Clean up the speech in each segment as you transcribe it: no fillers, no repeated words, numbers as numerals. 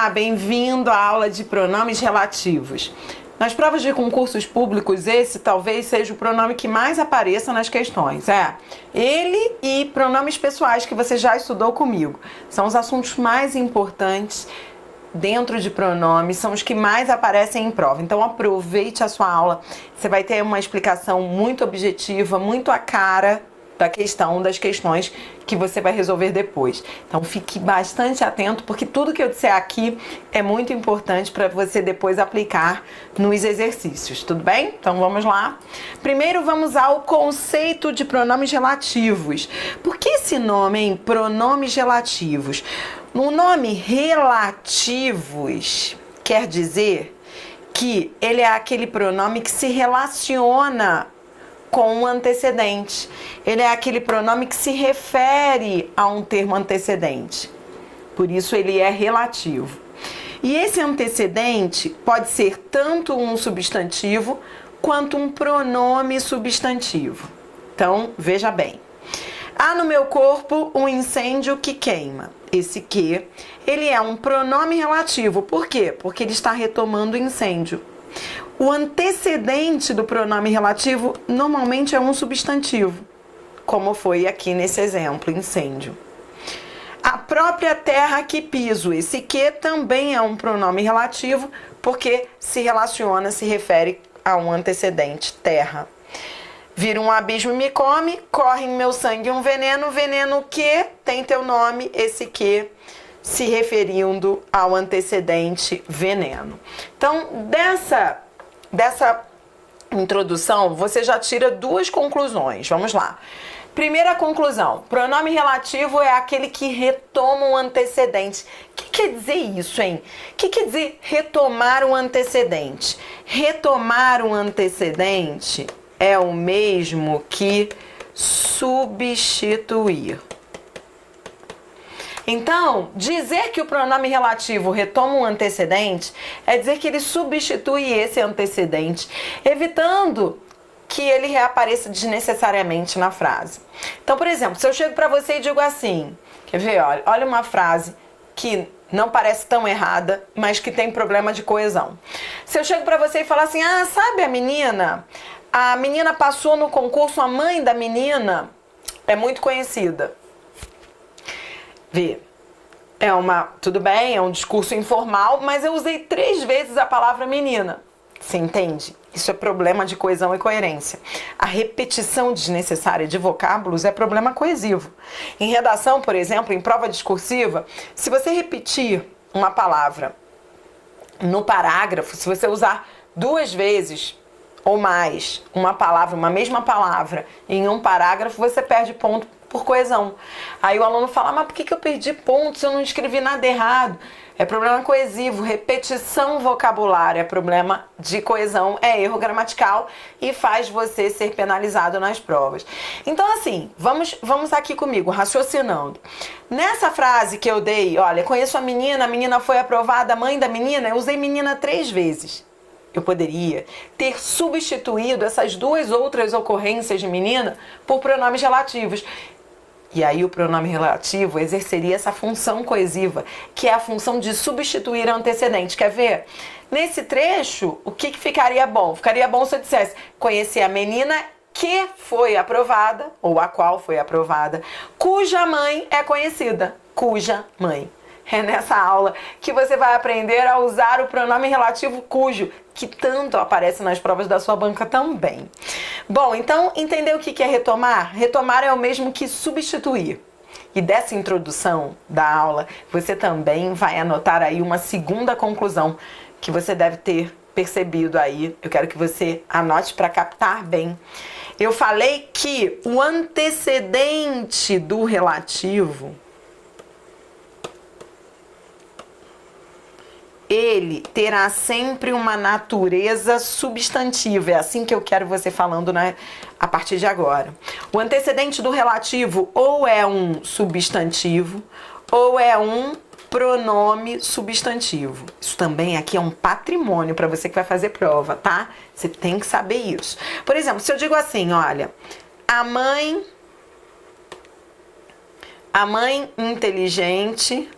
Olá, bem-vindo à aula de pronomes relativos. Nas provas de concursos públicos, esse talvez seja o pronome que mais apareça nas questões. Ele e pronomes pessoais que você já estudou comigo. São os assuntos mais importantes dentro de pronomes, são os que mais aparecem em prova. Então aproveite a sua aula, você vai ter uma explicação muito objetiva, muito à cara das questões que você vai resolver depois. Então fique bastante atento, porque tudo que eu disser aqui é muito importante para você depois aplicar nos exercícios, tudo bem? Então vamos lá. Primeiro vamos ao conceito de pronomes relativos. Por que esse nome, hein? Pronomes relativos. O nome relativos quer dizer que ele é aquele pronome que se relaciona com o antecedente. Ele é aquele pronome que se refere a um termo antecedente. Por isso ele é relativo. E esse antecedente pode ser tanto um substantivo quanto um pronome substantivo. Então, veja bem. Há no meu corpo um incêndio que queima. Esse que, ele é um pronome relativo. Por quê? Porque ele está retomando o incêndio. O antecedente do pronome relativo normalmente é um substantivo, como foi aqui nesse exemplo, incêndio. A própria terra que piso, esse que também é um pronome relativo, porque se relaciona, se refere a um antecedente, terra. Vira um abismo e me come, corre em meu sangue um veneno, veneno que tem teu nome, esse que se referindo ao antecedente veneno. Então, dessa introdução, você já tira duas conclusões. Vamos lá. Primeira conclusão, pronome relativo é aquele que retoma um antecedente. O que quer dizer isso, hein? O que quer dizer retomar um antecedente? Retomar um antecedente é o mesmo que substituir. Então, dizer que o pronome relativo retoma um antecedente é dizer que ele substitui esse antecedente, evitando que ele reapareça desnecessariamente na frase. Então, por exemplo, se eu chego para você e digo assim, quer ver? Olha uma frase que não parece tão errada, mas que tem problema de coesão. Se eu chego para você e falar assim, sabe a menina passou no concurso, a mãe da menina é muito conhecida. Vê, tudo bem, é um discurso informal, mas eu usei 3 vezes a palavra menina. Você entende? Isso é problema de coesão e coerência. A repetição desnecessária de vocábulos é problema coesivo. Em redação, por exemplo, em prova discursiva, se você repetir uma palavra no parágrafo, se você usar 2 vezes ou mais uma mesma palavra em um parágrafo, você perde ponto por coesão. Aí o aluno fala, mas por que eu perdi ponto se eu não escrevi nada errado? É problema coesivo, repetição vocabulária, é problema de coesão, é erro gramatical e faz você ser penalizado nas provas. Então assim, vamos aqui comigo, raciocinando. Nessa frase que eu dei, olha, conheço a menina foi aprovada, a mãe da menina, eu usei menina 3 vezes. Eu poderia ter substituído essas 2 outras ocorrências de menina por pronomes relativos. E aí o pronome relativo exerceria essa função coesiva, que é a função de substituir antecedente. Quer ver? Nesse trecho, o que ficaria bom? Ficaria bom se eu dissesse, conheci a menina que foi aprovada, ou a qual foi aprovada, cuja mãe é conhecida. Cuja mãe. É nessa aula que você vai aprender a usar o pronome relativo cujo, que tanto aparece nas provas da sua banca também. Bom, então, entendeu o que é retomar? Retomar é o mesmo que substituir. E dessa introdução da aula, você também vai anotar aí uma segunda conclusão que você deve ter percebido aí. Eu quero que você anote para captar bem. Eu falei que o antecedente do relativo, ele terá sempre uma natureza substantiva. É assim que eu quero você falando, né, a partir de agora. O antecedente do relativo ou é um substantivo ou é um pronome substantivo. Isso também aqui é um patrimônio para você que vai fazer prova, tá? Você tem que saber isso. Por exemplo, se eu digo assim, olha, a mãe inteligente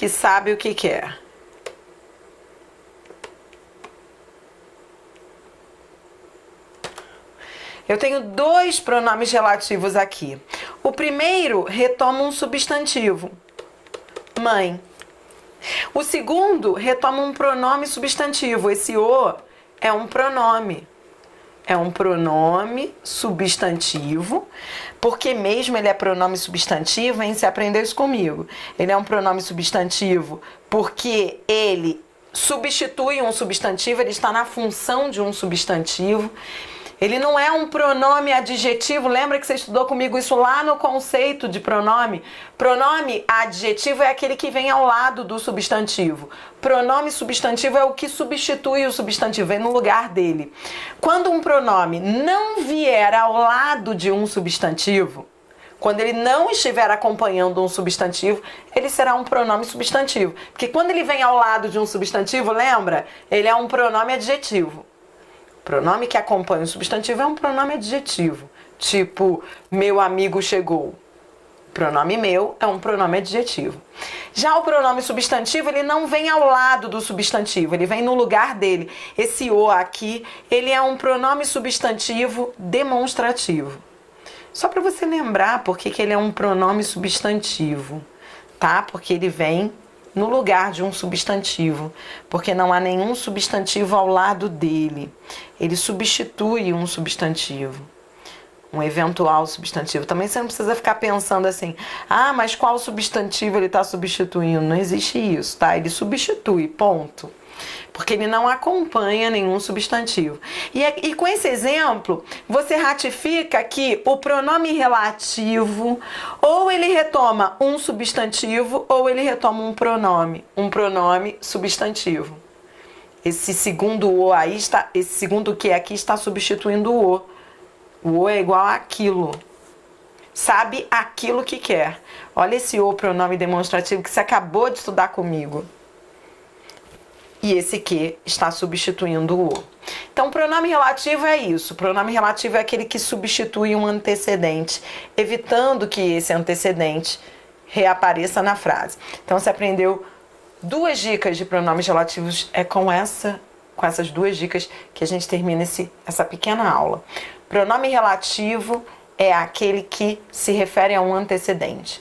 que sabe o que quer. Eu tenho dois pronomes relativos aqui. O primeiro retoma um substantivo, mãe. O segundo retoma um pronome substantivo. Esse o é um pronome. É um pronome substantivo, porque mesmo ele é pronome substantivo, hein? Você aprendeu isso comigo. Ele é um pronome substantivo porque ele substitui um substantivo, ele está na função de um substantivo. Ele não é um pronome adjetivo. Lembra que você estudou comigo isso lá no conceito de pronome? Pronome adjetivo é aquele que vem ao lado do substantivo. Pronome substantivo é o que substitui o substantivo, vem no lugar dele. Quando um pronome não vier ao lado de um substantivo, quando ele não estiver acompanhando um substantivo, ele será um pronome substantivo. Porque quando ele vem ao lado de um substantivo, lembra? Ele é um pronome adjetivo. Pronome que acompanha o substantivo é um pronome adjetivo. Tipo, meu amigo chegou. Pronome meu é um pronome adjetivo. Já o pronome substantivo, ele não vem ao lado do substantivo, ele vem no lugar dele. Esse o aqui, ele é um pronome substantivo demonstrativo. Só para você lembrar por que ele é um pronome substantivo, tá? Porque ele vem no lugar de um substantivo, porque não há nenhum substantivo ao lado dele. Ele substitui um substantivo, um eventual substantivo. Também você não precisa ficar pensando assim, ah, mas qual substantivo ele está substituindo? Não existe isso, tá? Ele substitui, ponto. Porque ele não acompanha nenhum substantivo. E com esse exemplo, você ratifica que o pronome relativo, ou ele retoma um substantivo, ou ele retoma um pronome substantivo. Esse segundo o aí está, esse segundo que aqui está substituindo o o. O o é igual àquilo. Sabe aquilo que quer. Olha esse o pronome demonstrativo que você acabou de estudar comigo. E esse que está substituindo o o. Então, pronome relativo é isso. Pronome relativo é aquele que substitui um antecedente, evitando que esse antecedente reapareça na frase. Então, você aprendeu duas dicas de pronomes relativos. É com essas duas dicas que a gente termina essa pequena aula. Pronome relativo é aquele que se refere a um antecedente.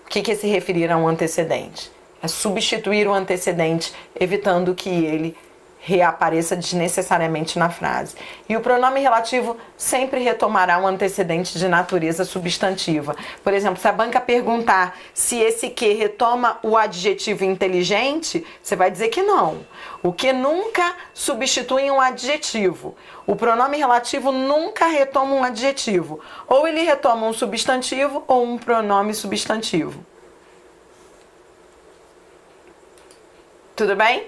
O que é se referir a um antecedente? É substituir o antecedente, evitando que ele reapareça desnecessariamente na frase. E o pronome relativo sempre retomará um antecedente de natureza substantiva. Por exemplo, se a banca perguntar se esse que retoma o adjetivo inteligente, você vai dizer que não. O que nunca substitui um adjetivo. O pronome relativo nunca retoma um adjetivo. Ou ele retoma um substantivo ou um pronome substantivo. Tudo bem?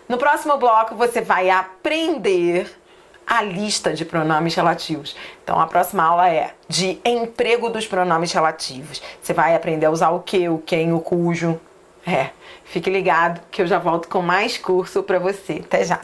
No próximo bloco você vai aprender a lista de pronomes relativos. Então a próxima aula é de emprego dos pronomes relativos. Você vai aprender a usar o que, o quem, o cujo. Fique ligado que eu já volto com mais curso para você. Até já!